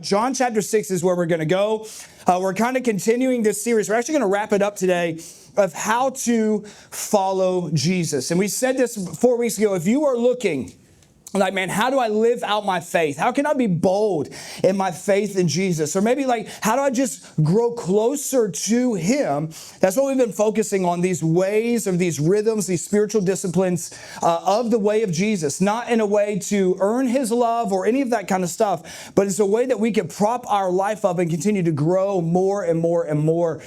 John chapter 6 is where we're going to go. We're kind of continuing this series. We're actually going to wrap it up today of how to follow Jesus. And we said this 4 weeks ago. If you are looking like, man, how do I live out my faith? How can I be bold in my faith in Jesus? Or maybe like, how do I just grow closer to Him? That's what we've been focusing on, these ways or these rhythms, these spiritual disciplines of the way of Jesus. Not in a way to earn His love or any of that kind of stuff, but it's a way that we can prop our life up and continue to grow more and more and more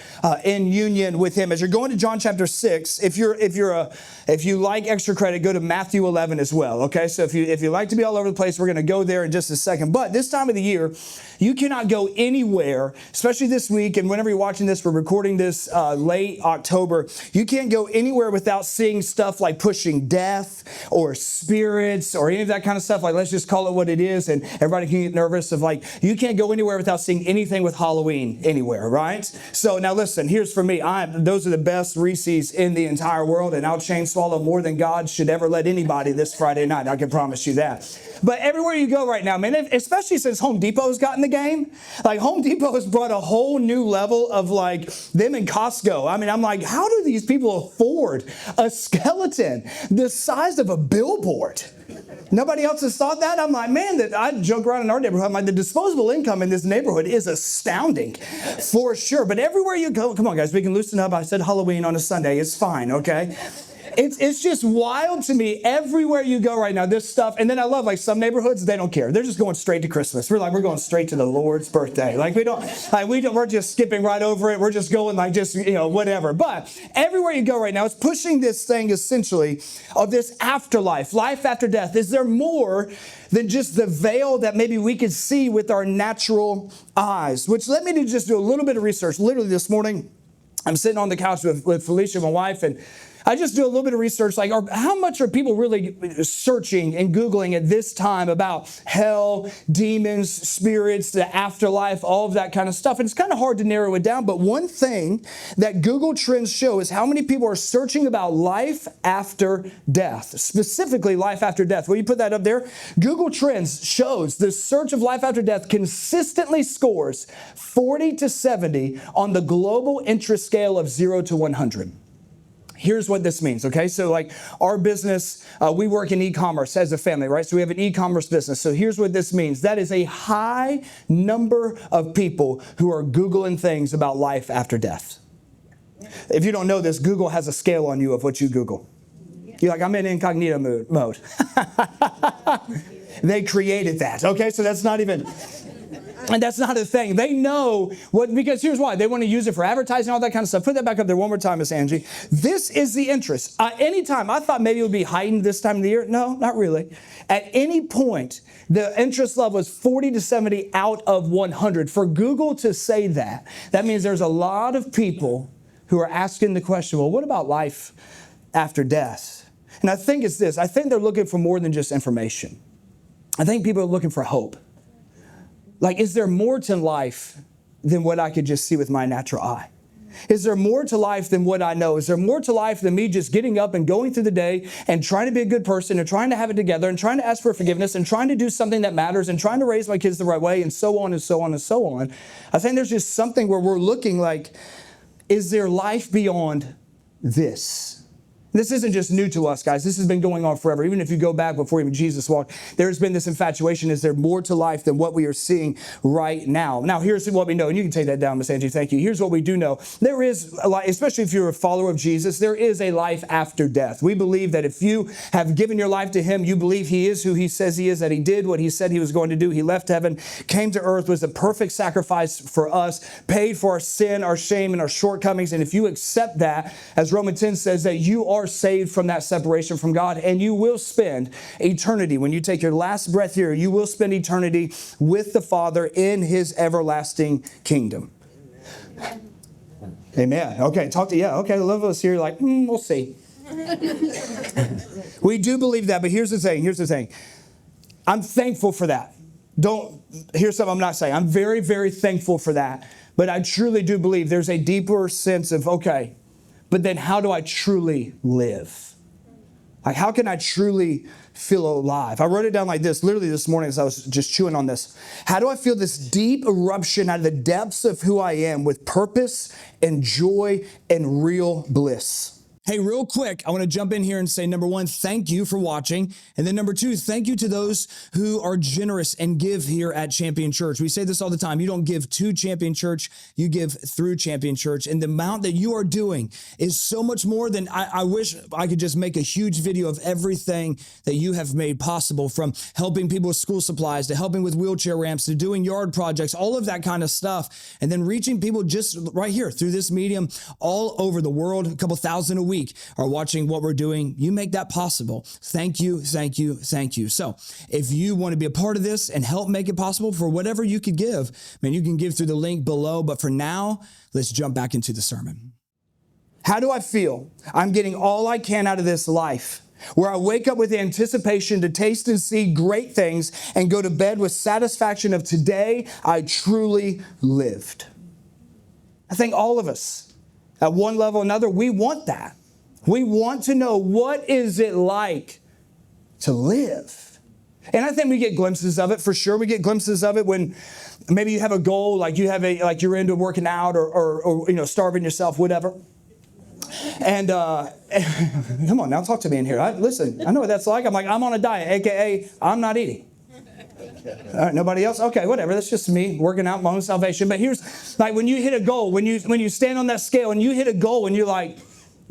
in union with Him. As you're going to John chapter 6, if you like extra credit, go to Matthew 11 as well. Okay, so if you like to be all over the place, we're going to go there in just a second. But this time of the year, you cannot go anywhere, especially this week. And whenever you're watching this, we're recording this late October. You can't go anywhere without seeing stuff like pushing death or spirits or any of that kind of stuff. Like, let's just call it what it is. And everybody can get nervous of like, you can't go anywhere without seeing anything with Halloween anywhere, right? So now listen, here's for me. Those are the best Reese's in the entire world. And I'll chain swallow more than God should ever let anybody this Friday night. I can promise you that. But everywhere you go right now, man, especially since Home Depot's got in the game, like Home Depot has brought a whole new level of like them and Costco. I mean, I'm like, how do these people afford a skeleton the size of a billboard? Nobody else has thought that? I'm like, man, that I joke around in our neighborhood. I'm like, the disposable income in this neighborhood is astounding for sure. But everywhere you go, come on, guys, we can loosen up. I said Halloween on a Sunday. It's fine, okay? It's just wild to me everywhere you go right now, this stuff. And then I love like some neighborhoods, they don't care. They're just going straight to Christmas. We're going straight to the Lord's birthday. We're just skipping right over it. We're just going like just, whatever. But everywhere you go right now, it's pushing this thing essentially of this afterlife, life after death. Is there more than just the veil that maybe we could see with our natural eyes? Which led me to just do a little bit of research. Literally this morning, I'm sitting on the couch with Felicia, my wife, and I just do a little bit of research, like how much are people really searching and Googling at this time about hell, demons, spirits, the afterlife, all of that kind of stuff. And it's kind of hard to narrow it down. But one thing that Google Trends show is how many people are searching about life after death, specifically life after death. Will you put that up there? Google Trends shows the search of life after death consistently scores 40 to 70 on the global interest scale of 0 to 100. Here's what this means, okay? So like our business, we work in e-commerce as a family, right? So we have an e-commerce business. So here's what this means. That is a high number of people who are Googling things about life after death. If you don't know this, Google has a scale on you of what you Google. You're like, I'm in incognito mode. They created that, okay? So that's not even... And that's not a thing. They know what, because here's why. They want to use it for advertising, all that kind of stuff. Put that back up there one more time, Miss Angie. This is the interest. Anytime, I thought maybe it would be heightened this time of the year. No, not really. At any point, the interest level is 40 to 70 out of 100. For Google to say that, that means there's a lot of people who are asking the question, well, what about life after death? And I think it's this. I think they're looking for more than just information. I think people are looking for hope. Like, is there more to life than what I could just see with my natural eye? Is there more to life than what I know? Is there more to life than me just getting up and going through the day and trying to be a good person and trying to have it together and trying to ask for forgiveness and trying to do something that matters and trying to raise my kids the right way and so on and so on and so on? I think there's just something where we're looking like, is there life beyond this? This isn't just new to us, guys. This has been going on forever. Even if you go back before even Jesus walked, there's been this infatuation. Is there more to life than what we are seeing right now? Now, here's what we know. And you can take that down, Miss Angie. Thank you. Here's what we do know. There is, especially if you're a follower of Jesus, there is a life after death. We believe that if you have given your life to Him, you believe He is who He says He is, that He did what He said He was going to do. He left heaven, came to earth, was the perfect sacrifice for us, paid for our sin, our shame, and our shortcomings. And if you accept that, as Romans 10 says, that you are saved from that separation from God, and you will spend eternity. When you take your last breath here, you will spend eternity with the Father in His everlasting kingdom. Amen. Okay, okay, a lot of us here are like, we'll see. We do believe that, but here's the thing. I'm thankful for that. Here's something I'm not saying. I'm very, very thankful for that. But I truly do believe there's a deeper sense of, okay, but then how do I truly live? Like, how can I truly feel alive? I wrote it down like this, literally this morning as I was just chewing on this. How do I feel this deep eruption out of the depths of who I am with purpose and joy and real bliss? Hey, real quick, I want to jump in here and say, number one, thank you for watching. And then number two, thank you to those who are generous and give here at Champion Church. We say this all the time. You don't give to Champion Church, you give through Champion Church. And the amount that you are doing is so much more than I wish I could just make a huge video of everything that you have made possible, from helping people with school supplies to helping with wheelchair ramps to doing yard projects, all of that kind of stuff. And then reaching people just right here through this medium all over the world, a couple thousand a week are watching what we're doing. You make that possible. Thank you, thank you, thank you. So if you want to be a part of this and help make it possible for whatever you could give, man, you can give through the link below. But for now, let's jump back into the sermon. How do I feel? I'm getting all I can out of this life, where I wake up with anticipation to taste and see great things and go to bed with satisfaction of today I truly lived. I think all of us, at one level or another, we want that. We want to know, what is it like to live? And I think we get glimpses of it for sure. We get glimpses of it when maybe you have a goal, like you're into working out or starving yourself, whatever. And come on now, talk to me in here. Listen, I know what that's like. I'm on a diet, aka I'm not eating. All right, nobody else? Okay, whatever. That's just me working out my own salvation. But here's like when you hit a goal, when you stand on that scale and you hit a goal and you're like,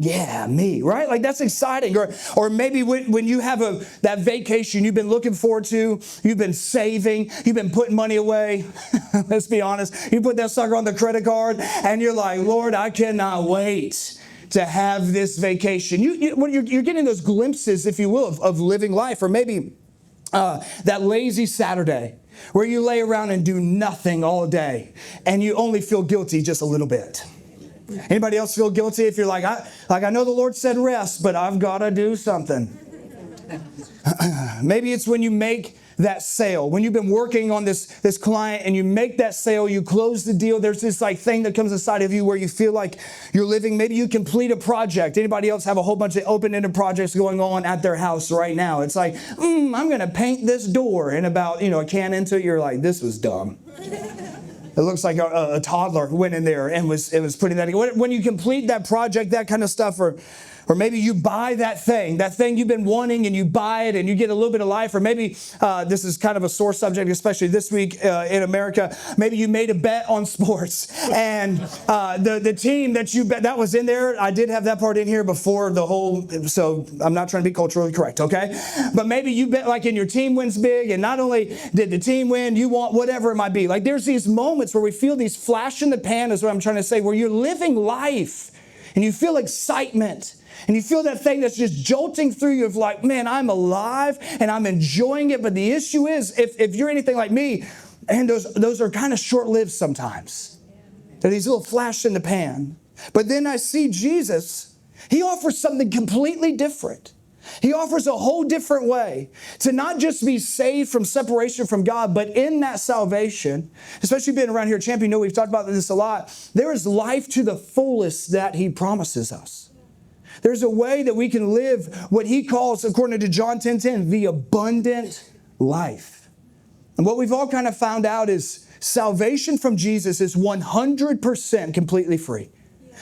yeah, me, right? Like that's exciting. Or maybe when you have that vacation you've been looking forward to, you've been saving, you've been putting money away. Let's be honest. You put that sucker on the credit card and you're like, Lord, I cannot wait to have this vacation. You're getting those glimpses, if you will, of living life. Or maybe that lazy Saturday where you lay around and do nothing all day and you only feel guilty just a little bit. Anybody else feel guilty if you're like, I know the Lord said rest, but I've got to do something. Maybe it's when you make that sale, when you've been working on this client and you make that sale, you close the deal. There's this like thing that comes inside of you where you feel like you're living. Maybe you complete a project. Anybody else have a whole bunch of open-ended projects going on at their house right now? It's like, I'm going to paint this door, and about, a can into it, you're like, this was dumb. It looks like a toddler went in there and was putting that together. When you complete that project, that kind of stuff, or maybe you buy that thing you've been wanting, and you buy it and you get a little bit of life. Or maybe this is kind of a sore subject, especially this week in America. Maybe you made a bet on sports, and the team that you bet, that was in there. I did have that part in here before the whole, so I'm not trying to be culturally correct, okay? But maybe you bet and your team wins big, and not only did the team win, you want whatever it might be. Like there's these moments where we feel these flash in the pan, is what I'm trying to say, where you're living life and you feel excitement. And you feel that thing that's just jolting through you of like, man, I'm alive and I'm enjoying it. But the issue is, if you're anything like me, and those are kind of short-lived sometimes. They're these little flash in the pan. But then I see Jesus, he offers something completely different. He offers a whole different way to not just be saved from separation from God, but in that salvation, especially being around here at Champion, we've talked about this a lot. There is life to the fullest that he promises us. There's a way that we can live what he calls, according to John 10:10, the abundant life. And what we've all kind of found out is salvation from Jesus is 100% completely free.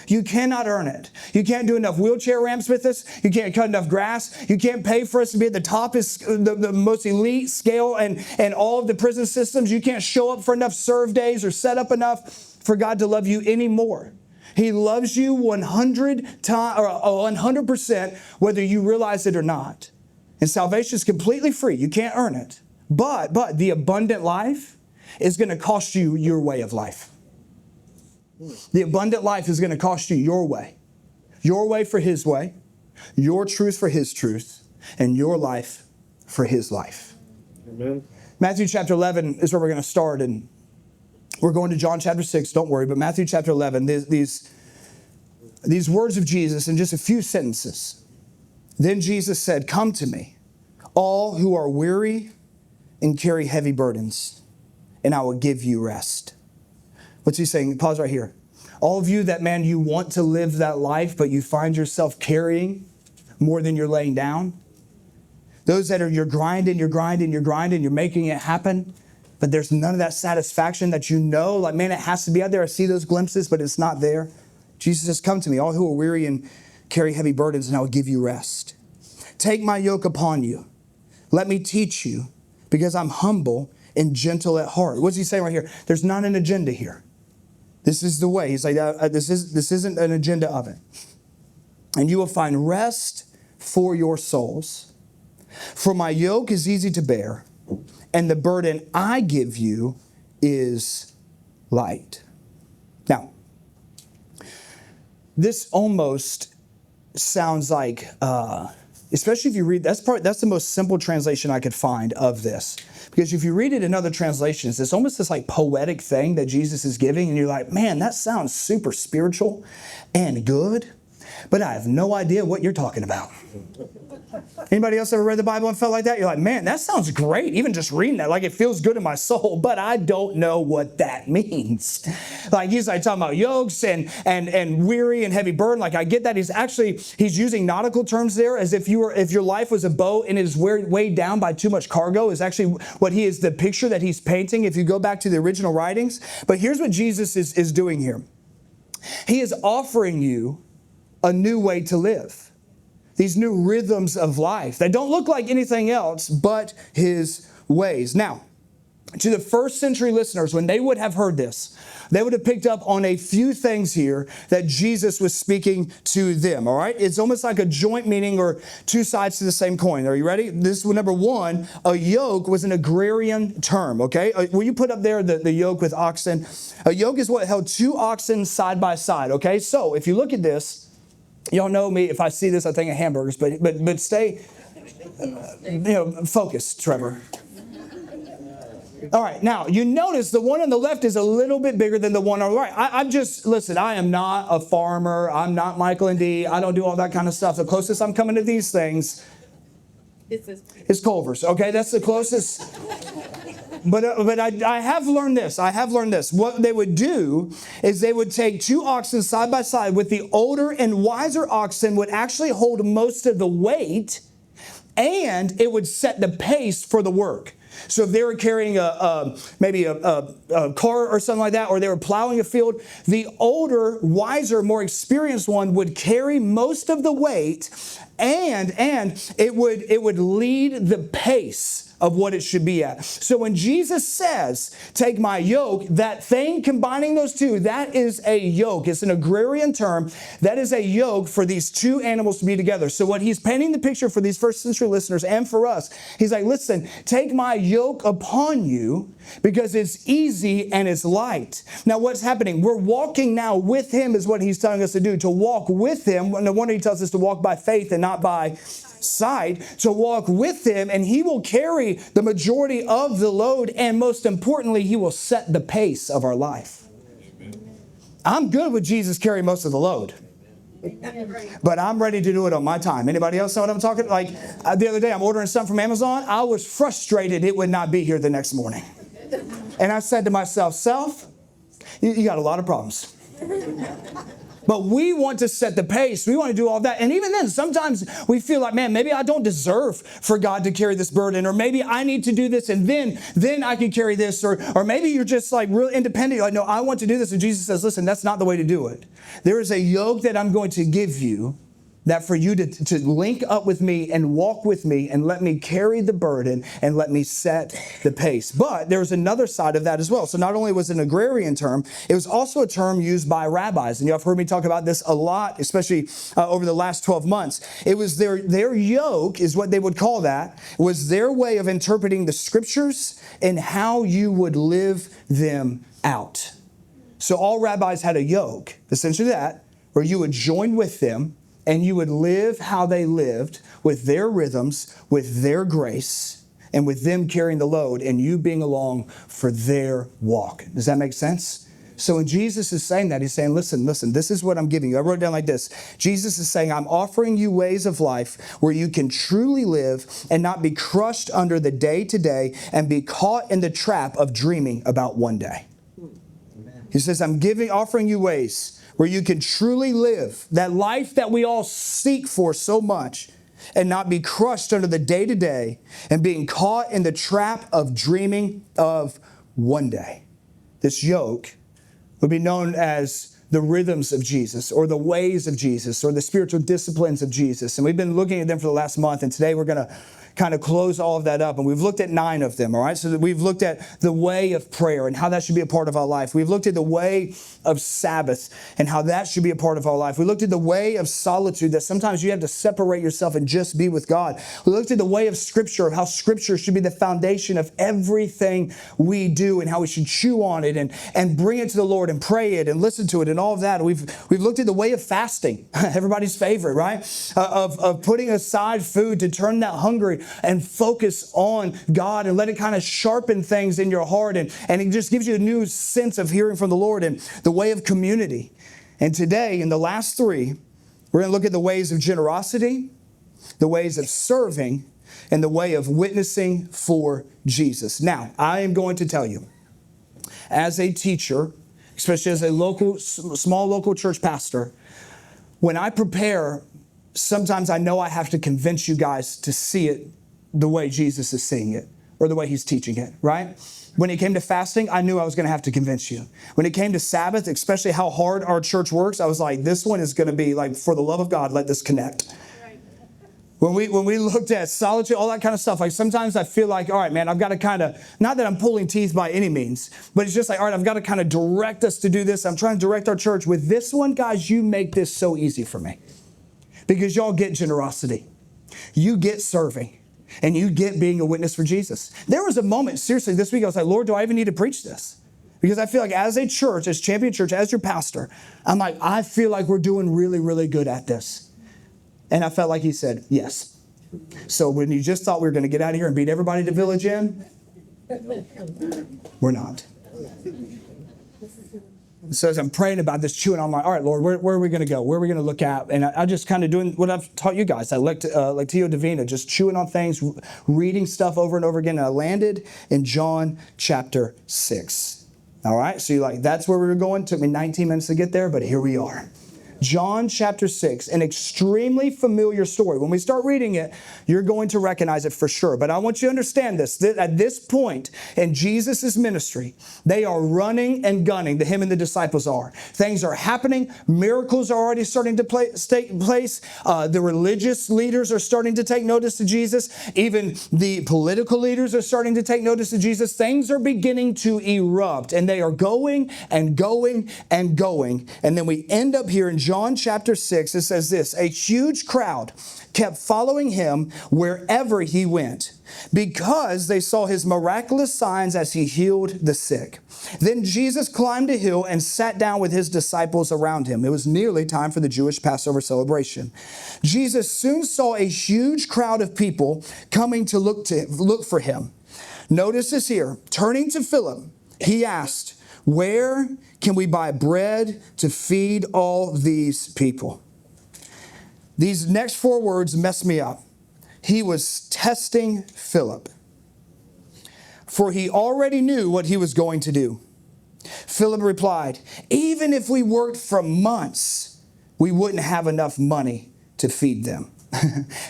You cannot earn it. You can't do enough wheelchair ramps with us. You can't cut enough grass. You can't pay for us to be at the top, the most elite scale and all of the prison systems. You can't show up for enough serve days or set up enough for God to love you anymore. He loves you 100%, whether you realize it or not. And salvation is completely free. You can't earn it. But the abundant life is going to cost you your way of life. The abundant life is going to cost you your way for his way, your truth for his truth, and your life for his life. Amen. Matthew chapter 11 is where we're going to start, and we're going to John chapter 6, don't worry, but Matthew chapter 11, these words of Jesus in just a few sentences. Then Jesus said, "Come to me, all who are weary and carry heavy burdens, and I will give you rest." What's he saying? Pause right here. All of you that, man, you want to live that life, but you find yourself carrying more than you're laying down. Those that are, you're grinding, you're making it happen, but there's none of that satisfaction that like, man, it has to be out there. I see those glimpses, but it's not there. Jesus says, come to me, all who are weary and carry heavy burdens, and I will give you rest. Take my yoke upon you. Let me teach you, because I'm humble and gentle at heart. What's he saying right here? There's not an agenda here. This is the way. He's like, this isn't an agenda of it. And you will find rest for your souls. For my yoke is easy to bear, and the burden I give you is light. Now, this almost sounds like, especially if you read, that's the most simple translation I could find of this. Because if you read it in other translations, it's almost this like poetic thing that Jesus is giving, and you're like, man, that sounds super spiritual and good, but I have no idea what you're talking about. Anybody else ever read the Bible and felt like that? You're like, man, that sounds great. Even just reading that, like it feels good in my soul, but I don't know what that means. Like he's like talking about yokes and weary and heavy burden. Like I get that. He's using nautical terms there, as if your life was a boat and it is weighed down by too much cargo, is actually what the picture that he's painting if you go back to the original writings. But here's what Jesus is doing here. He is offering you a new way to live. These new rhythms of life that don't look like anything else but his ways. Now, to the first century listeners, when they would have heard this, they would have picked up on a few things here that Jesus was speaking to them, all right? It's almost like a joint meaning or two sides to the same coin. Are you ready? This was number one. A yoke was an agrarian term, okay? Will you put up there the yoke with oxen? A yoke is what held two oxen side by side, okay? So if you look at this, y'all know me. If I see this, I think of hamburgers. But stay, focused, Trevor. All right. Now you notice the one on the left is a little bit bigger than the one on the right. Listen. I am not a farmer. I'm not Michael and Dee. I don't do all that kind of stuff. The closest I'm coming to these things is Culver's. Okay, that's the closest. But I have learned this. What they would do is they would take two oxen side by side, with the older and wiser oxen would actually hold most of the weight, and it would set the pace for the work. So if they were carrying maybe a car or something like that, or they were plowing a field, the older, wiser, more experienced one would carry most of the weight, and it would lead the pace of what it should be at. So when Jesus says, take my yoke, that thing combining those two, that is a yoke. It's an agrarian term. That is a yoke for these two animals to be together. So what he's painting the picture for these first century listeners and for us, he's like, listen, take my yoke upon you, because it's easy and it's light. Now what's happening? We're walking now with him, is what he's telling us to do, to walk with him. No wonder he tells us to walk by faith and not by sight, to walk with him, and he will carry the majority of the load, and most importantly, he will set the pace of our life. I'm good with Jesus carrying most of the load, but I'm ready to do it on my time. Anybody else know what I'm talking? Like the other day, I'm ordering something from Amazon. I was frustrated it would not be here the next morning, and I said to myself, self, you got a lot of problems. But we want to set the pace. We want to do all that. And even then, sometimes we feel like, man, maybe I don't deserve for God to carry this burden, or maybe I need to do this and then I can carry this, or maybe you're just like real independent. You're like, no, I want to do this. And Jesus says, listen, that's not the way to do it. There is a yoke that I'm going to give you, that for you to link up with me and walk with me and let me carry the burden and let me set the pace. But there's another side of that as well. So not only was it an agrarian term, it was also a term used by rabbis. And you have heard me talk about this a lot, especially over the last 12 months. It was their yoke, is what they would call that, was their way of interpreting the scriptures and how you would live them out. So all rabbis had a yoke, essentially that, where you would join with them, and you would live how they lived, with their rhythms, with their grace, and with them carrying the load, and you being along for their walk. Does that make sense? So when Jesus is saying that, he's saying, listen, this is what I'm giving you. I wrote it down like this. Jesus is saying, I'm offering you ways of life where you can truly live and not be crushed under the day-to-day and be caught in the trap of dreaming about one day. Amen. He says, I'm offering you ways where you can truly live that life that we all seek for so much, and not be crushed under the day-to-day and being caught in the trap of dreaming of one day. This yoke would be known as the rhythms of Jesus, or the ways of Jesus, or the spiritual disciplines of Jesus. And we've been looking at them for the last month, and today we're going to kind of close all of that up. And we've looked at 9 of them, all right? So we've looked at the way of prayer and how that should be a part of our life. We've looked at the way of Sabbath and how that should be a part of our life. We looked at the way of solitude, that sometimes you have to separate yourself and just be with God. We looked at the way of Scripture, of how Scripture should be the foundation of everything we do and how we should chew on it and bring it to the Lord and pray it and listen to it and all of that. We've looked at the way of fasting, everybody's favorite, right? Of putting aside food to turn that hungry and focus on God and let it kind of sharpen things in your heart. And it just gives you a new sense of hearing from the Lord, and the way of community. And today, in the last 3, we're going to look at the ways of generosity, the ways of serving, and the way of witnessing for Jesus. Now, I am going to tell you, as a teacher, especially as a small local church pastor, when I prepare, sometimes I know I have to convince you guys to see it the way Jesus is seeing it, or the way He's teaching it, right? When it came to fasting, I knew I was going to have to convince you. When it came to Sabbath, especially how hard our church works, I was like, this one is going to be like, for the love of God, let this connect. Right. When we looked at solitude, all that kind of stuff, like sometimes I feel like, all right, man, I've got to kind of, not that I'm pulling teeth by any means, but it's just like, all right, I've got to kind of direct us to do this. I'm trying to direct our church. With this one, guys, you make this so easy for me. Because y'all get generosity. You get serving. And you get being a witness for Jesus. There was a moment, seriously, this week, I was like, Lord, do I even need to preach this? Because I feel like as a church, as Champion Church, as your pastor, I'm like, I feel like we're doing really, really good at this. And I felt like He said, yes. So when you just thought we were going to get out of here and beat everybody to Village Inn, we're not. So as I'm praying about this, chewing, I'm like, all right, Lord, where are we going to go? Where are we going to look at? And I just kind of doing what I've taught you guys. I like Tio Davina, just chewing on things, reading stuff over and over again. And I landed in John chapter 6. All right, so you're like, that's where we were going. It took me 19 minutes to get there, but here we are. John chapter 6, an extremely familiar story. When we start reading it, you're going to recognize it for sure. But I want you to understand this. At this point in Jesus' ministry, they are running and gunning. Him and the disciples are. Things are happening. Miracles are already starting to take place. The religious leaders are starting to take notice of Jesus. Even the political leaders are starting to take notice of Jesus. Things are beginning to erupt. And they are going and going and going. And then we end up here in John chapter 6, it says this: a huge crowd kept following Him wherever He went, because they saw His miraculous signs as He healed the sick. Then Jesus climbed a hill and sat down with His disciples around Him. It was nearly time for the Jewish Passover celebration. Jesus soon saw a huge crowd of people coming to look for Him. Notice this here. Turning to Philip, He asked, where can we buy bread to feed all these people? These next 4 words mess me up. He was testing Philip, for he already knew what he was going to do. Philip replied, even if we worked for months, we wouldn't have enough money to feed them.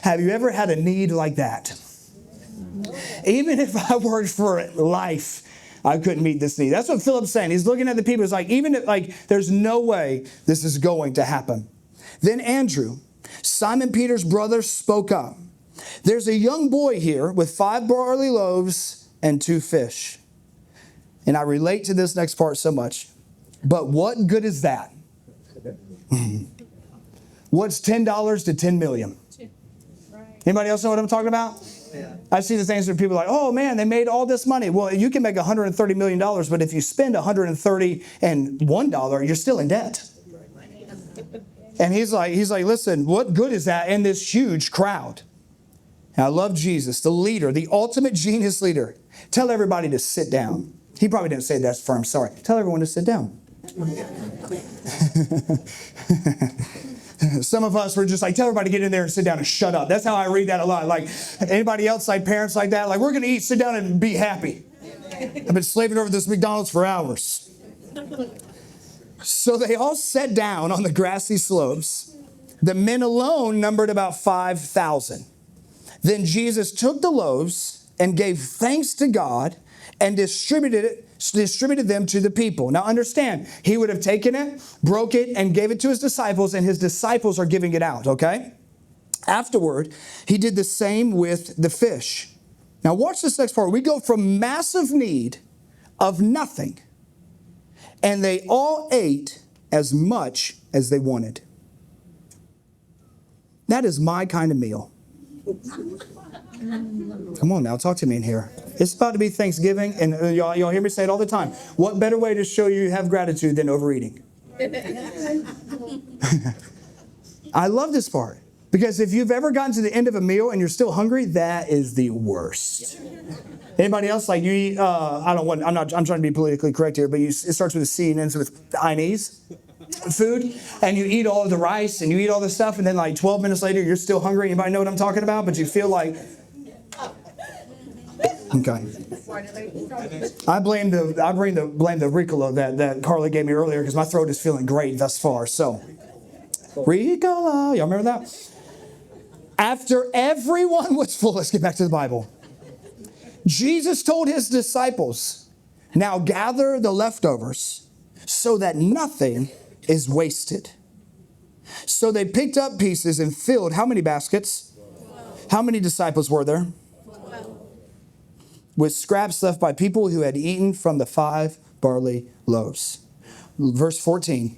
Have you ever had a need like that? Even if I worked for life, I couldn't meet this need. That's what Philip's saying. He's looking at the people. It's like, even if, there's no way this is going to happen. Then Andrew, Simon Peter's brother, spoke up. There's a young boy here with 5 barley loaves and 2 fish. And I relate to this next part so much. But what good is that? What's $10 to 10 million? Anybody else know what I'm talking about? I see the things where people are like, oh man, they made all this money. Well, you can make $130 million, but if you spend $131, you're still in debt. And he's like, listen, what good is that in this huge crowd? And I love Jesus, the leader, the ultimate genius leader. Tell everybody to sit down. He probably didn't say that for him. Sorry. Tell everyone to sit down. Some of us were just like, tell everybody to get in there and sit down and shut up. That's how I read that a lot. Like, anybody else, like parents like that? Like, we're going to eat, sit down and be happy. I've been slaving over this McDonald's for hours. So they all sat down on the grassy slopes. The men alone numbered about 5,000. Then Jesus took the loaves and gave thanks to God and distributed them to the people. Now understand, he would have taken it, broke it, and gave it to his disciples, and his disciples are giving it out, okay? Afterward, he did the same with the fish. Now watch this next part. We go from massive need of nothing, and they all ate as much as they wanted. That is my kind of meal. Come on now, talk to me in here. It's about to be Thanksgiving, and y'all hear me say it all the time. What better way to show you have gratitude than overeating? I love this part, because if you've ever gotten to the end of a meal and you're still hungry, that is the worst. Anybody else, like you eat, I'm trying to be politically correct here, but it starts with a C and ends with Chinese food, and you eat all of the rice and you eat all the stuff, and then like 12 minutes later you're still hungry. Anybody know what I'm talking about? But you feel like, okay. I blame the Ricola that Carly gave me earlier, because my throat is feeling great thus far. So Ricola, y'all remember that? After everyone was full, let's get back to the Bible. Jesus told his disciples, now gather the leftovers so that nothing is wasted. So they picked up pieces and filled how many baskets? 12. How many disciples were there? 12. With scraps left by people who had eaten from the 5 barley loaves. Verse 14.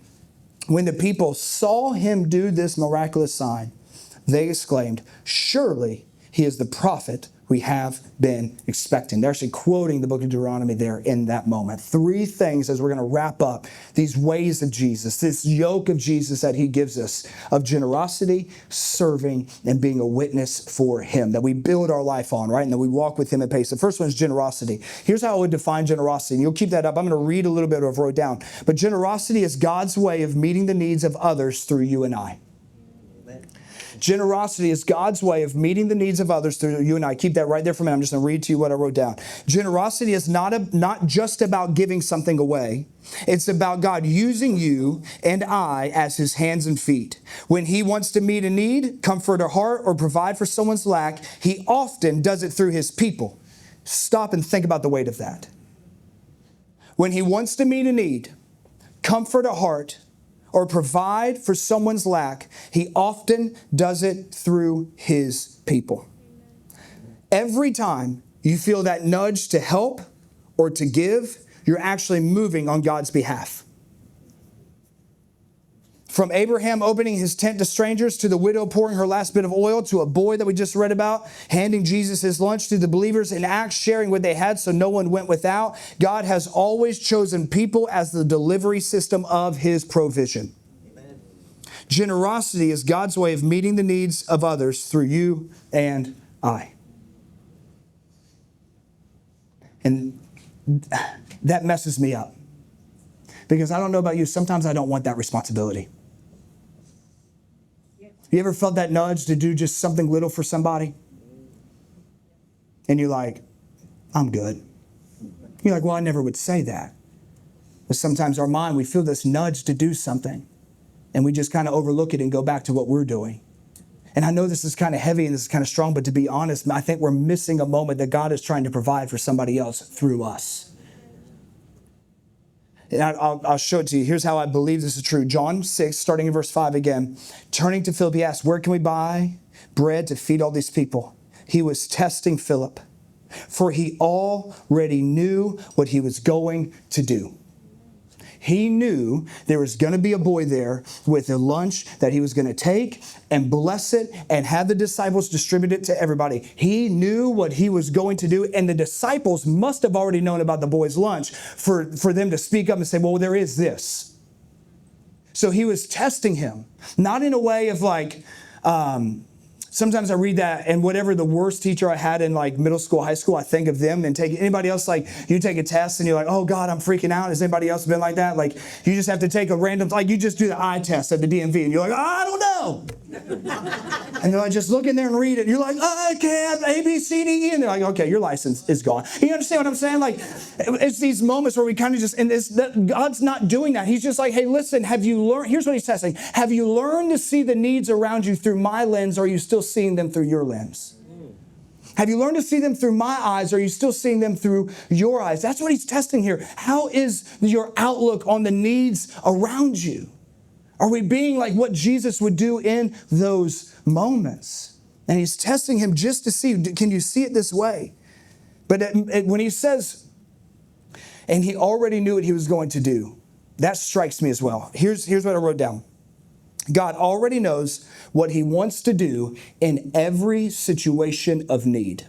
When the people saw him do this miraculous sign, they exclaimed, surely he is the prophet we have been expecting. They're actually quoting the book of Deuteronomy there in that moment. 3 things as we're going to wrap up these ways of Jesus, this yoke of Jesus that he gives us of generosity, serving, and being a witness for him that we build our life on, right? And that we walk with him at pace. The first one is generosity. Here's how I would define generosity. And you'll keep that up. I'm going to read a little bit of what I wrote down. But generosity is God's way of meeting the needs of others through you and I. Generosity is God's way of meeting the needs of others through you and I. Keep that right there for me. I'm just going to read to you what I wrote down. Generosity is not just about giving something away. It's about God using you and I as his hands and feet. When he wants to meet a need, comfort a heart, or provide for someone's lack, he often does it through his people. Stop and think about the weight of that. When he wants to meet a need, comfort a heart, or provide for someone's lack, he often does it through his people. Every time you feel that nudge to help or to give, you're actually moving on God's behalf. From Abraham opening his tent to strangers, to the widow pouring her last bit of oil, to a boy that we just read about handing Jesus his lunch, to the believers in Acts sharing what they had so no one went without, God has always chosen people as the delivery system of his provision. Amen. Generosity is God's way of meeting the needs of others through you and I. And that messes me up. Because I don't know about you, sometimes I don't want that responsibility. You ever felt that nudge to do just something little for somebody? And you're like, I'm good. You're like, well, I never would say that. But sometimes our mind, we feel this nudge to do something, and we just kind of overlook it and go back to what we're doing. And I know this is kind of heavy and this is kind of strong, but to be honest, I think we're missing a moment that God is trying to provide for somebody else through us. And I'll show it to you. Here's how I believe this is true. John 6, starting in verse 5 again. Turning to Philip, he asked, where can we buy bread to feed all these people? He was testing Philip, for he already knew what he was going to do. He knew there was going to be a boy there with a lunch that he was going to take and bless it and have the disciples distribute it to everybody. He knew what he was going to do, and the disciples must have already known about the boy's lunch for them to speak up and say, well, there is this. So he was testing him, not in a way of like, Sometimes I read that, and whatever the worst teacher I had in like middle school, high school, I think of them and take anybody else. Like you take a test and you're like, oh God, I'm freaking out. Has anybody else been like that? Like you just have to take a random, like you just do the eye test at the DMV and you're like, oh, I don't know. And they're like, just look in there and read it. And you're like, I can't, A, B, C, D, E. And they're like, okay, your license is gone. You understand what I'm saying? Like it's these moments where we kind of just, and God's not doing that. He's just like, hey, listen, have you learned, here's what he's testing. Have you learned to see the needs around you through my lens, or are you still seeing them through your lens? Have you learned to see them through my eyes, or are you still seeing them through your eyes? That's what he's testing here. How is your outlook on the needs around you? Are we being like what Jesus would do in those moments? And he's testing him just to see, can you see it this way? But when he says, and he already knew what he was going to do, that strikes me as well. Here's what I wrote down. God already knows what he wants to do in every situation of need.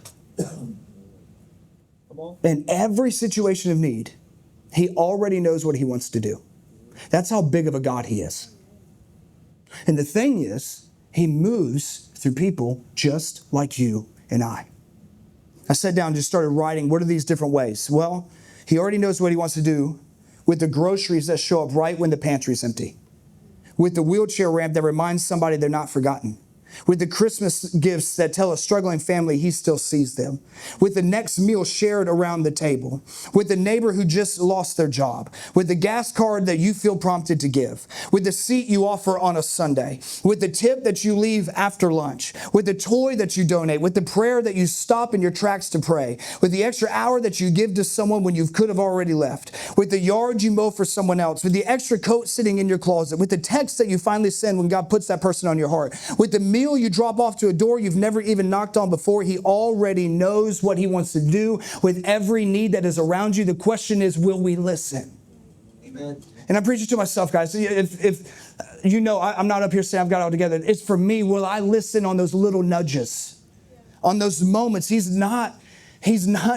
In every situation of need, he already knows what he wants to do. That's how big of a God he is. And the thing is, he moves through people just like you and I. I sat down and just started writing, what are these different ways? Well, he already knows what he wants to do with the groceries that show up right when the pantry's empty. With the wheelchair ramp that reminds somebody they're not forgotten. With the Christmas gifts that tell a struggling family he still sees them. With the next meal shared around the table. With the neighbor who just lost their job. With the gas card that you feel prompted to give. With the seat you offer on a Sunday. With the tip that you leave after lunch. With the toy that you donate. With the prayer that you stop in your tracks to pray. With the extra hour that you give to someone when you could have already left. With the yard you mow for someone else. With the extra coat sitting in your closet. With the text that you finally send when God puts that person on your heart. With the meal you drop off to a door you've never even knocked on before. He already knows what he wants to do with every need that is around you. The question is, will we listen? Amen. And I'm preaching to myself, guys. If you know, I'm not up here saying I've got it all together. It's for me. Will I listen on those little nudges? On those moments? He's not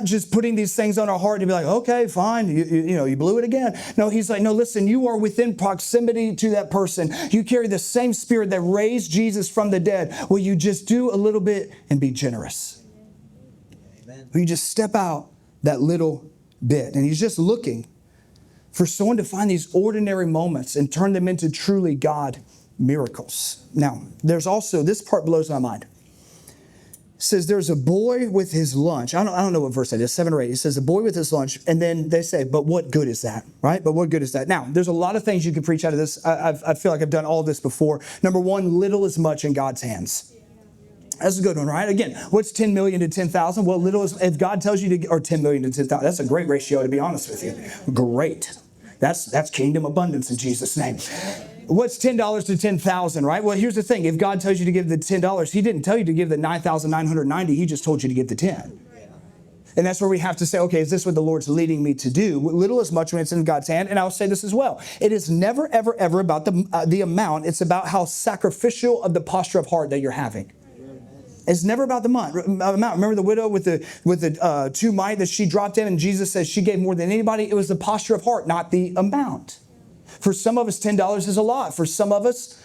just putting these things on our heart to be like, okay, fine, you blew it again. No, he's like, no, listen, you are within proximity to that person. You carry the same spirit that raised Jesus from the dead. Will you just do a little bit and be generous? Amen. Will you just step out that little bit? And he's just looking for someone to find these ordinary moments and turn them into truly God miracles. Now, there's also, this part blows my mind. Says there's a boy with his lunch. I don't know what verse that is, 7 or 8. It says a boy with his lunch, and then they say, but what good is that, right? But what good is that? Now, there's a lot of things you can preach out of this. I feel like I've done all this before. Number one, little is much in God's hands. That's a good one, right? Again, what's 10 million to 10,000? Well, little is, if God tells you to, or 10 million to 10,000, that's a great ratio, to be honest with you. Great. That's kingdom abundance in Jesus' name. What's $10 to 10,000, right? Well, here's the thing. If God tells you to give the $10, he didn't tell you to give the 9,990. He just told you to give the 10. And that's where we have to say, okay, is this what the Lord's leading me to do? Little is much when it's in God's hand. And I'll say this as well. It is never, ever, ever about the amount. It's about how sacrificial of the posture of heart that you're having. It's never about the amount. Remember the widow with the 2 mite that she dropped in, and Jesus says she gave more than anybody. It was the posture of heart, not the amount. For some of us, $10 is a lot. For some of us,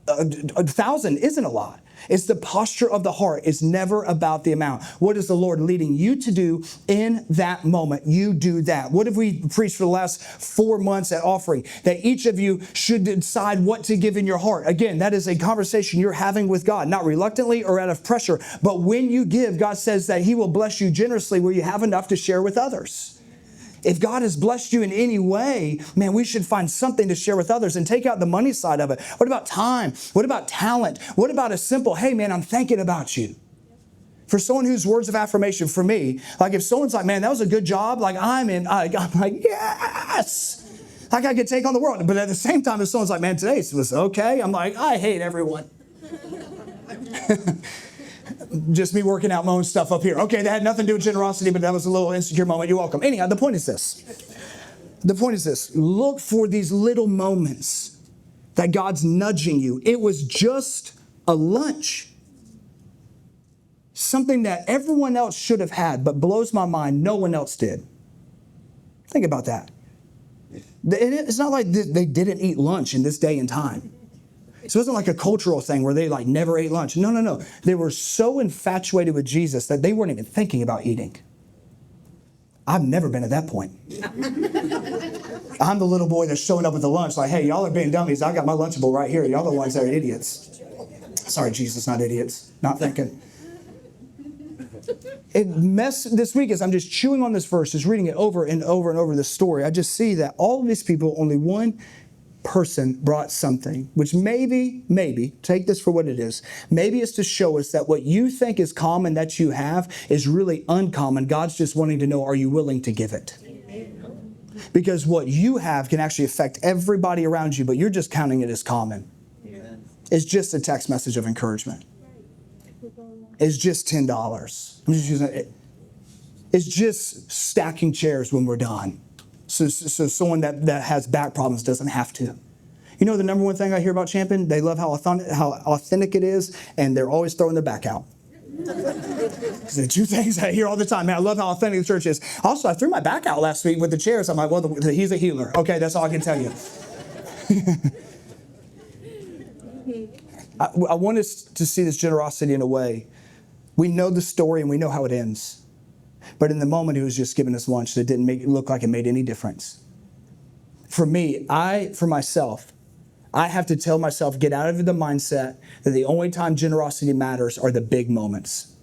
1,000 isn't a lot. It's the posture of the heart. It's never about the amount. What is the Lord leading you to do in that moment? You do that. What have we preached for the last 4 months at offering? That each of you should decide what to give in your heart. Again, that is a conversation you're having with God, not reluctantly or out of pressure. But when you give, God says that he will bless you generously where you have enough to share with others. If God has blessed you in any way, man, we should find something to share with others and take out the money side of it. What about time? What about talent? What about a simple, hey, man, I'm thinking about you? For someone whose words of affirmation, for me, like if someone's like, man, that was a good job, like I'm like, yes. Like I could take on the world. But at the same time, if someone's like, man, today was okay, I'm like, I hate everyone. Just me working out my own stuff up here. Okay, that had nothing to do with generosity, but that was a little insecure moment. You're welcome. Anyhow, the point is this. Look for these little moments that God's nudging you. It was just a lunch. Something that everyone else should have had, but blows my mind, no one else did. Think about that. It's not like they didn't eat lunch in this day and time. So it wasn't like a cultural thing where they like never ate lunch. No. They were so infatuated with Jesus that they weren't even thinking about eating. I've never been at that point. I'm the little boy that's showing up at the lunch like, hey, y'all are being dummies. I got my Lunchable right here. Y'all the ones that are idiots. Sorry, Jesus, not idiots. Not thinking. This week as I'm just chewing on this verse, just reading it over and over and over this story, I just see that all of these people, only one person brought something, which maybe, take this for what it is. Maybe it's to show us that what you think is common that you have is really uncommon. God's just wanting to know, are you willing to give it? Because what you have can actually affect everybody around you, but you're just counting it as common. It's just a text message of encouragement. It's just $10. I'm just using it. It's just stacking chairs when we're done. So someone that has back problems doesn't have to. You know the number one thing I hear about Champion? They love how authentic it is, and they're always throwing their back out. The two things I hear all the time. Man, I love how authentic the church is. Also, I threw my back out last week with the chairs. I'm like, well, he's a healer. Okay, that's all I can tell you. I want us to see this generosity in a way. We know the story and we know how it ends. But in the moment, he was just giving us lunch that didn't look like it made any difference. For me, for myself, I have to tell myself, get out of the mindset that the only time generosity matters are the big moments.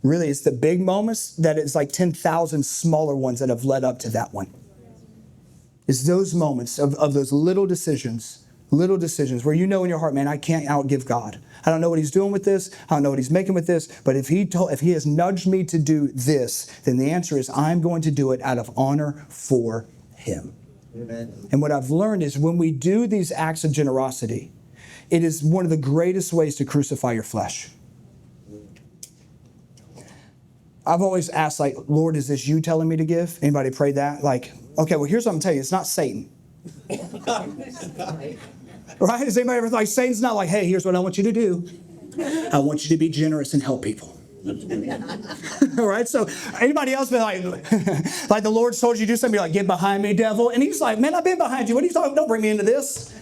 Really, it's the big moments that it's like 10,000 smaller ones that have led up to that one. It's those moments of those little decisions where you know in your heart, man, I can't outgive God. I don't know what he's doing with this. I don't know what he's making with this. But if he has nudged me to do this, then the answer is I'm going to do it out of honor for him. Amen. And what I've learned is when we do these acts of generosity, it is one of the greatest ways to crucify your flesh. I've always asked, like, Lord, is this you telling me to give? Anybody prayed that? Like, okay, well, here's what I'm telling you. It's not Satan. Right? Has anybody ever like, Satan's not like, hey, here's what I want you to do. I want you to be generous and help people. All right? So anybody else been like the Lord's told you to do something, you're like, get behind me, devil. And he's like, man, I've been behind you. What are you talking about? Don't bring me into this.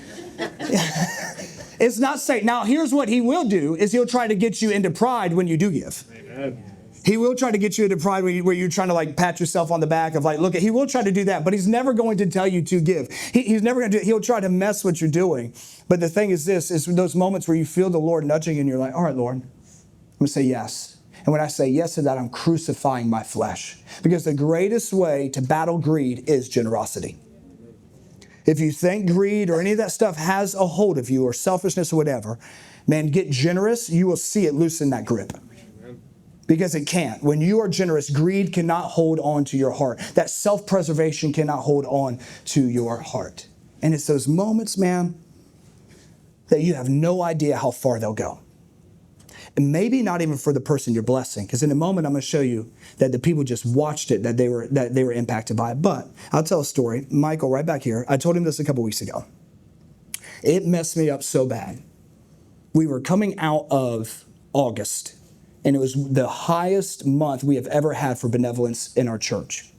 It's not Satan. Now, here's what he will do is he'll try to get you into pride when you do give. Amen. He will try to get you into pride where you're trying to like pat yourself on the back of like, look, he will try to do that, but he's never going to tell you to give. He's never going to do it. He'll try to mess what you're doing. But the thing is this, is those moments where you feel the Lord nudging and you're like, all right, Lord, I'm going to say yes. And when I say yes to that, I'm crucifying my flesh. Because the greatest way to battle greed is generosity. If you think greed or any of that stuff has a hold of you or selfishness or whatever, man, get generous. You will see it loosen that grip. Because it can't. When you are generous, greed cannot hold on to your heart. That self-preservation cannot hold on to your heart. And it's those moments, man, that you have no idea how far they'll go. And maybe not even for the person you're blessing. Because in a moment, I'm going to show you that the people just watched it, that they were impacted by it. But I'll tell a story. Michael, right back here, I told him this a couple weeks ago. It messed me up so bad. We were coming out of August. And it was the highest month we have ever had for benevolence in our church.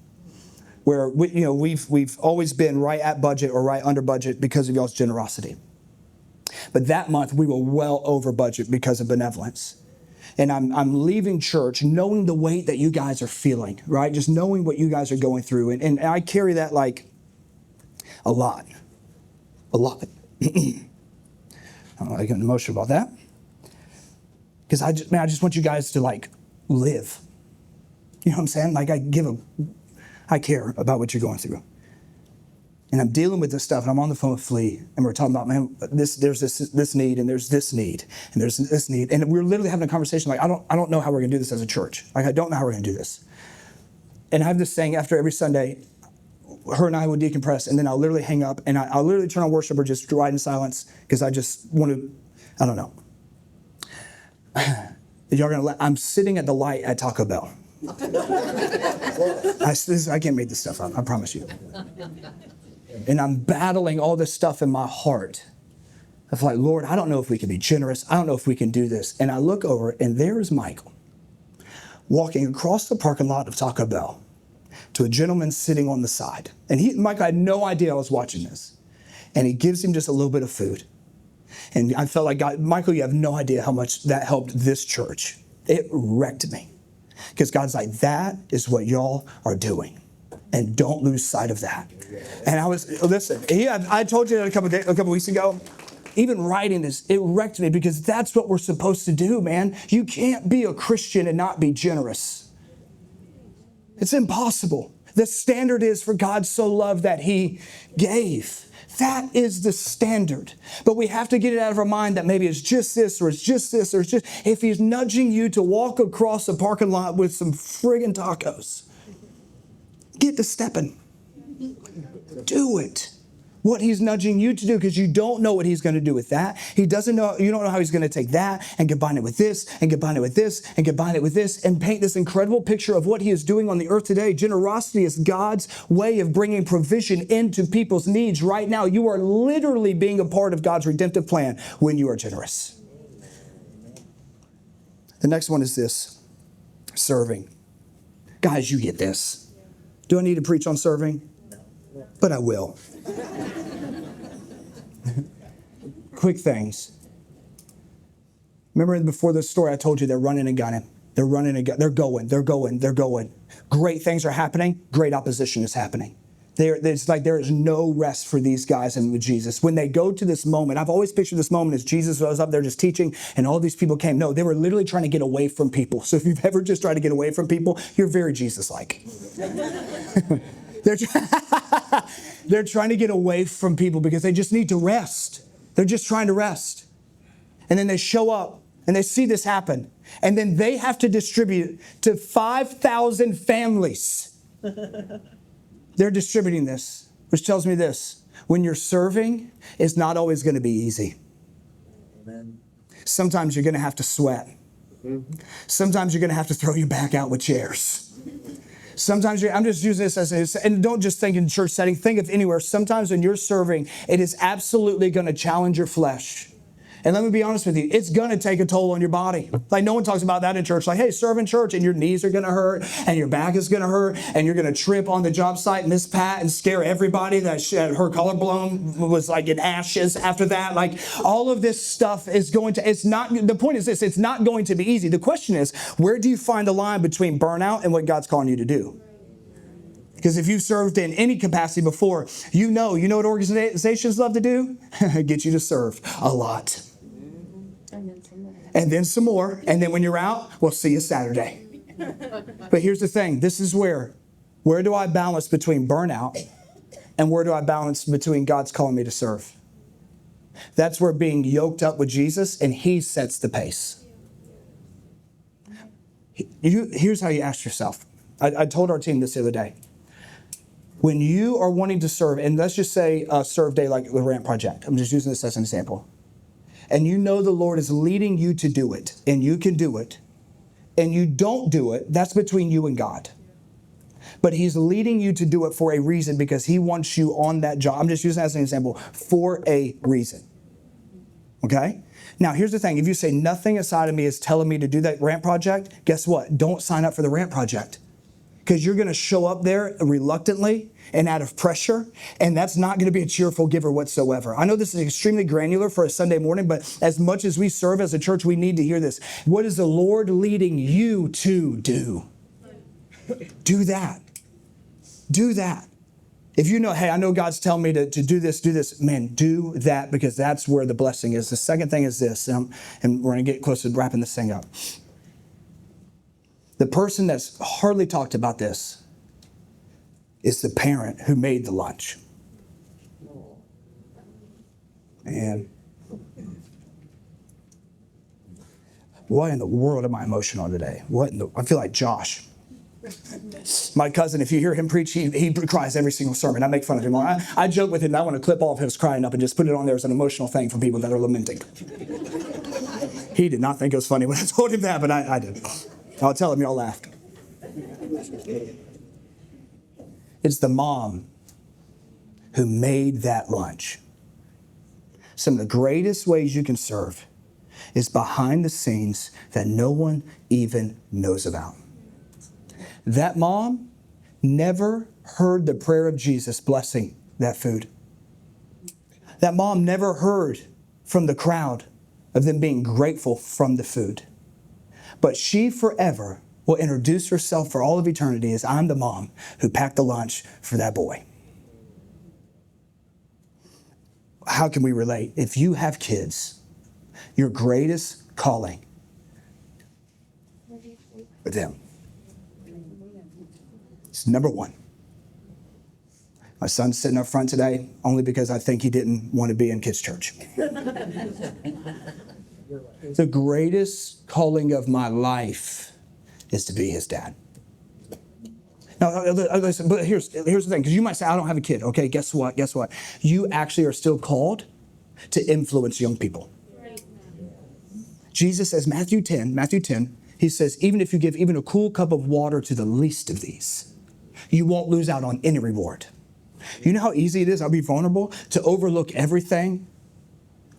Where we've always been right at budget or right under budget because of y'all's generosity. But that month we were well over budget because of benevolence. And I'm leaving church knowing the weight that you guys are feeling, right? Just knowing what you guys are going through. And I carry that like a lot. I don't know, I get emotional about that. Because I just want you guys to like live. You know what I'm saying? Like I care about what you're going through. And I'm dealing with this stuff and I'm on the phone with Flea and we're talking about, man, there's this need and there's this need and there's this need. And we're literally having a conversation like, I don't know how we're gonna do this as a church. Like I don't know how we're gonna do this. And I have this saying after every Sunday, her and I would decompress and then I'll literally hang up and I'll literally turn on worship or just ride in silence because I just want to, I don't know. I'm sitting at the light at Taco Bell. I can't make this stuff up, I promise you. And I'm battling all this stuff in my heart. I'm like, Lord, I don't know if we can be generous. I don't know if we can do this. And I look over and there is Michael walking across the parking lot of Taco Bell to a gentleman sitting on the side. And Michael had no idea I was watching this. and he gives him just a little bit of food. And I felt like, God, Michael, you have no idea how much that helped this church. It wrecked me. Because God's like, that is what y'all are doing. And don't lose sight of that. And I told you that a couple weeks ago, even writing this, it wrecked me because that's what we're supposed to do, man. You can't be a Christian and not be generous. It's impossible. The standard is for God so loved that he gave. That is the standard. But we have to get it out of our mind that maybe it's just this or it's just this or it's just... If he's nudging you to walk across a parking lot with some friggin' tacos, get to stepping. Do it. What he's nudging you to do, because you don't know what he's going to do with that. You don't know how he's going to take that and combine it with this and combine it with this and combine it with this and paint this incredible picture of what he is doing on the earth today. Generosity is God's way of bringing provision into people's needs right now. You are literally being a part of God's redemptive plan when you are generous. The next one is this: serving. Guys, you get this. Do I need to preach on serving? But I will. Quick things. Remember before this story, I told you they're running and gunning. They're running and gunning. They're going. Great things are happening. Great opposition is happening. It's like there is no rest for these guys and with Jesus. When they go to this moment, I've always pictured this moment as Jesus was up there just teaching and all these people came. No, they were literally trying to get away from people. So if you've ever just tried to get away from people, you're very Jesus-like. They're trying to get away from people because they just need to rest. They're just trying to rest. And then they show up and they see this happen. And then they have to distribute to 5,000 families. They're distributing this, which tells me this: when you're serving, it's not always going to be easy. Amen. Sometimes you're going to have to sweat. Sometimes you're going to have to throw your back out with chairs. Sometimes I'm just using this as, and don't just think in church setting, think of anywhere. Sometimes when you're serving, it is absolutely going to challenge your flesh. And let me be honest with you, it's going to take a toll on your body. Like no one talks about that in church. Like, hey, serve in church and your knees are going to hurt and your back is going to hurt and you're going to trip on the job site, miss Pat, and scare everybody that her collarbone was like in ashes after that. Like all of this stuff is going to, the point is this, it's not going to be easy. The question is, where do you find the line between burnout and what God's calling you to do? Because if you've served in any capacity before, you know what organizations love to do? Get you to serve a lot. And then some more. And then when you're out, we'll see you Saturday. But here's the thing. This is where do I balance between burnout and where do I balance between God's calling me to serve? That's where being yoked up with Jesus and he sets the pace. Here's how you ask yourself. I told our team this the other day. When you are wanting to serve, and let's just say a serve day like the Ramp Project. I'm just using this as an example. And you know the Lord is leading you to do it, and you can do it, and you don't do it, that's between you and God. But he's leading you to do it for a reason because he wants you on that job. I'm just using that as an example, for a reason. Okay? Now, here's the thing. If you say nothing inside of me is telling me to do that Ramp Project, guess what? Don't sign up for the Ramp Project. Because you're going to show up there reluctantly and out of pressure, and that's not going to be a cheerful giver whatsoever. I know this is extremely granular for a Sunday morning, but as much as we serve as a church, we need to hear this. What is the Lord leading you to do? Do that. Do that. If you know, hey, I know God's telling me to do this, man, do that because that's where the blessing is. The second thing is this, and we're going to get close to wrapping this thing up. The person that's hardly talked about this is the parent who made the lunch. Man, what in the world am I emotional today? I feel like Josh. My cousin, if you hear him preach, he cries every single sermon. I make fun of him. I joke with him that I want to clip all of his crying up and just put it on there as an emotional thing for people that are lamenting. He did not think it was funny when I told him that, but I did. I'll tell him y'all laughed. It's the mom who made that lunch. Some of the greatest ways you can serve is behind the scenes that no one even knows about. That mom never heard the prayer of Jesus blessing that food. That mom never heard from the crowd of them being grateful from the food. But she forever will introduce herself for all of eternity as I'm the mom who packed the lunch for that boy. How can we relate? If you have kids, your greatest calling with them is number one. My son's sitting up front today only because I think he didn't want to be in kids' church. The greatest calling of my life is to be his dad. Now, listen, but here's the thing, because you might say, I don't have a kid. Okay, guess what? You actually are still called to influence young people. Jesus says, Matthew 10, he says, even if you give even a cool cup of water to the least of these, you won't lose out on any reward. You know how easy it is, I'll be vulnerable, to overlook everything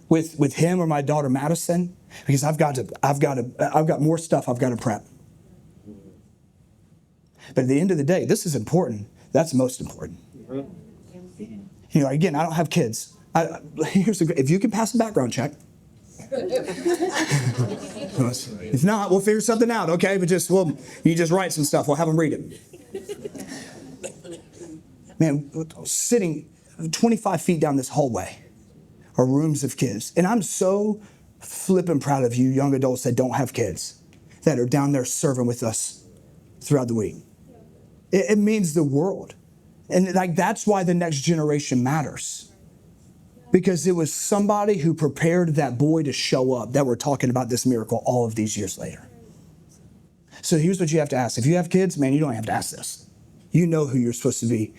with him or my daughter Madison, because I've got more stuff I've got to prep. But at the end of the day, this is important. That's most important. You know, again, I don't have kids. If you can pass a background check. If not, we'll figure something out, okay? But you just write some stuff. We'll have them read it. Man, sitting 25 feet down this hallway are rooms of kids. And I'm so flippin' proud of you young adults that don't have kids, that are down there serving with us throughout the week. It means the world. And that's why the next generation matters. Because it was somebody who prepared that boy to show up that we're talking about this miracle all of these years later. So here's what you have to ask. If you have kids, man, you don't have to ask this. You know who you're supposed to be.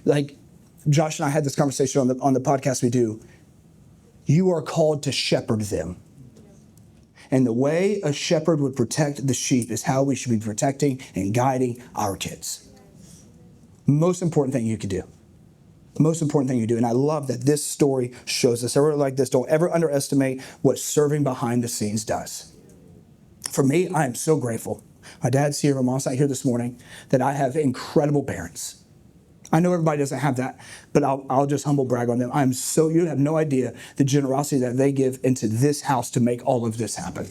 Like Josh and I had this conversation on the podcast we do. You are called to shepherd them. And the way a shepherd would protect the sheep is how we should be protecting and guiding our kids. Most important thing you could do. Most important thing you do. And I love that this story shows us. I really like this. Don't ever underestimate what serving behind the scenes does. For me, I am so grateful. My dad's here, my mom's not here this morning, that I have incredible parents. I know everybody doesn't have that, but I'll just humble brag on them. You have no idea the generosity that they give into this house to make all of this happen.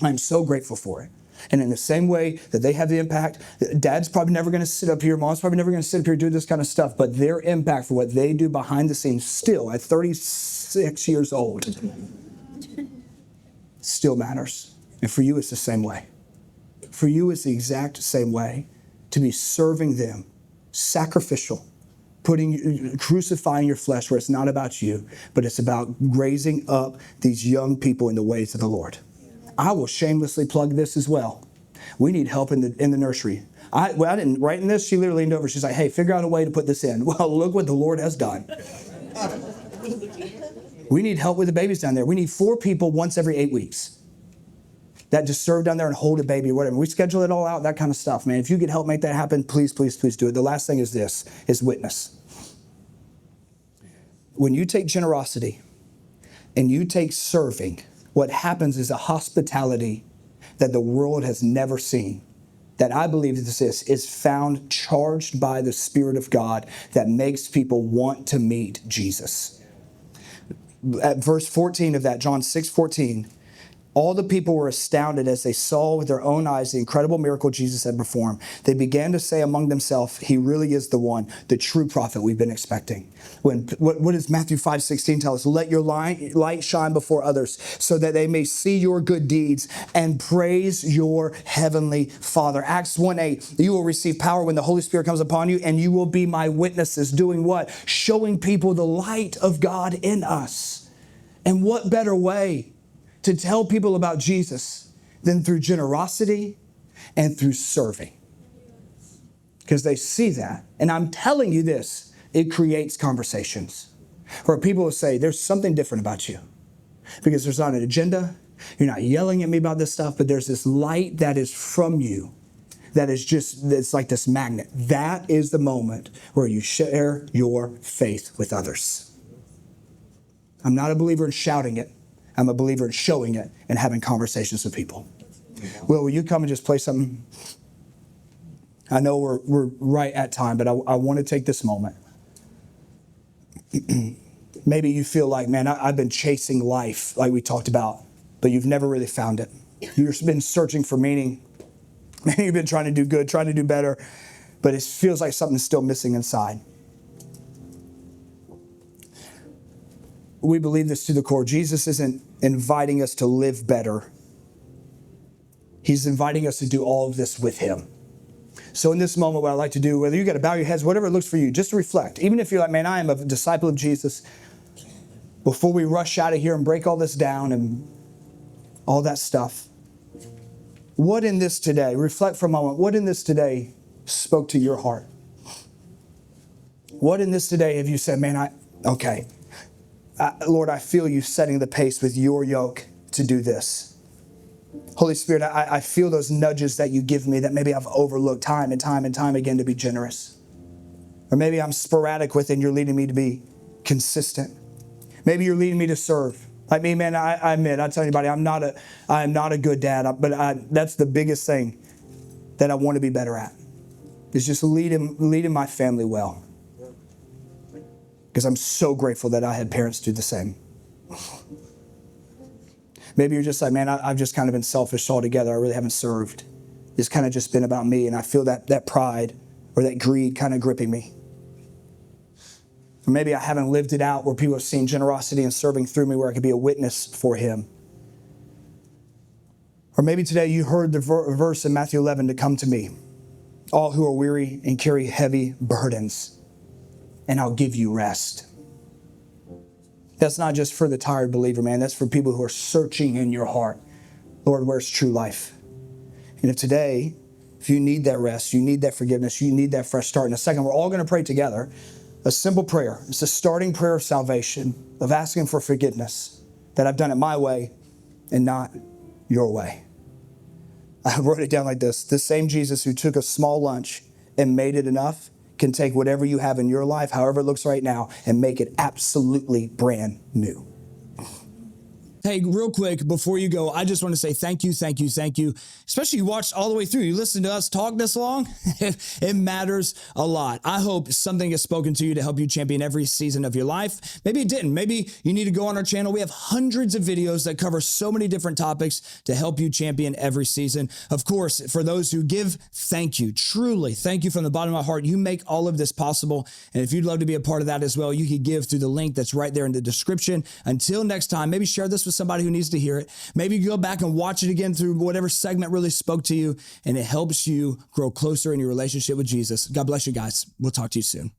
I'm so grateful for it. And in the same way that they have the impact, Dad's probably never going to sit up here, Mom's probably never going to sit up here and do this kind of stuff, but their impact for what they do behind the scenes still, at 36 years old, still matters. And for you, it's the same way. For you, it's the exact same way, to be serving them, sacrificial, crucifying your flesh where it's not about you, but it's about raising up these young people in the ways of the Lord. I will shamelessly plug this as well. We need help in the nursery. I didn't write in this. She literally leaned over. She's like, hey, figure out a way to put this in. Well, look what the Lord has done. We need help with the babies down there. We need 4 people once every 8 weeks that just serve down there and hold a baby or whatever. We schedule it all out, that kind of stuff, man. If you could help make that happen, please, please, please do it. The last thing is witness. When you take generosity and you take serving, what happens is a hospitality that the world has never seen, that I believe this is found charged by the Spirit of God that makes people want to meet Jesus. At verse 14 of that, John 6:14, all the people were astounded as they saw with their own eyes the incredible miracle Jesus had performed. They began to say among themselves, he really is the one, the true prophet we've been expecting. What does Matthew 5:16 tell us? Let your light shine before others so that they may see your good deeds and praise your heavenly Father. Acts 1:8, you will receive power when the Holy Spirit comes upon you, and you will be my witnesses. Doing what? Showing people the light of God in us. And what better way to tell people about Jesus than through generosity and through serving? Because they see that. And I'm telling you this, it creates conversations where people will say, there's something different about you. Because there's not an agenda. You're not yelling at me about this stuff, but there's this light that is from you that is it's like this magnet. That is the moment where you share your faith with others. I'm not a believer in shouting it. I'm a believer in showing it and having conversations with people. Will you come and just play something? I know we're right at time, but I want to take this moment. Maybe you feel like, man, I've been chasing life like we talked about, but you've never really found it. You've been searching for meaning. Maybe you've been trying to do good, trying to do better, but it feels like something's still missing inside. We believe this to the core. Jesus isn't inviting us to live better. He's inviting us to do all of this with him. So in this moment, what I'd like to do, whether you got to bow your heads, whatever it looks for you, just to reflect. Even if you're like, man, I am a disciple of Jesus. Before we rush out of here and break all this down and all that stuff, what in this today, reflect for a moment, what in this today spoke to your heart? What in this today have you said, man, Lord, I feel you setting the pace with your yoke to do this. Holy Spirit, I feel those nudges that you give me that maybe I've overlooked time and time and time again to be generous. Or maybe I'm sporadic with it and you're leading me to be consistent. Maybe you're leading me to serve. Like me, man, I admit, I tell anybody, I am not a good dad, but that's the biggest thing that I want to be better at, is just leading my family well. Because I'm so grateful that I had parents do the same. Maybe you're just like, man, I've just kind of been selfish altogether. I really haven't served. It's kind of just been about me, and I feel that pride or that greed kind of gripping me. Or maybe I haven't lived it out where people have seen generosity and serving through me where I could be a witness for him. Or maybe today you heard the verse in Matthew 11 to come to me, all who are weary and carry heavy burdens, and I'll give you rest. That's not just for the tired believer, man. That's for people who are searching in your heart. Lord, where's true life? And if you need that rest, you need that forgiveness, you need that fresh start. In a second, we're all going to pray together. A simple prayer. It's a starting prayer of salvation, of asking for forgiveness, that I've done it my way and not your way. I wrote it down like this. The same Jesus who took a small lunch and made it enough can take whatever you have in your life, however it looks right now, and make it absolutely brand new. Hey, real quick, before you go, I just want to say thank you. Especially you watched all the way through. You listened to us talk this long. It matters a lot. I hope something has spoken to you to help you champion every season of your life. Maybe it didn't. Maybe you need to go on our channel. We have hundreds of videos that cover so many different topics to help you champion every season. Of course, for those who give, thank you. Truly, thank you from the bottom of my heart. You make all of this possible. And if you'd love to be a part of that as well, you can give through the link that's right there in the description. Until next time, maybe share this with somebody who needs to hear it. Maybe you go back and watch it again through whatever segment really spoke to you, and it helps you grow closer in your relationship with Jesus. God bless you guys. We'll talk to you soon.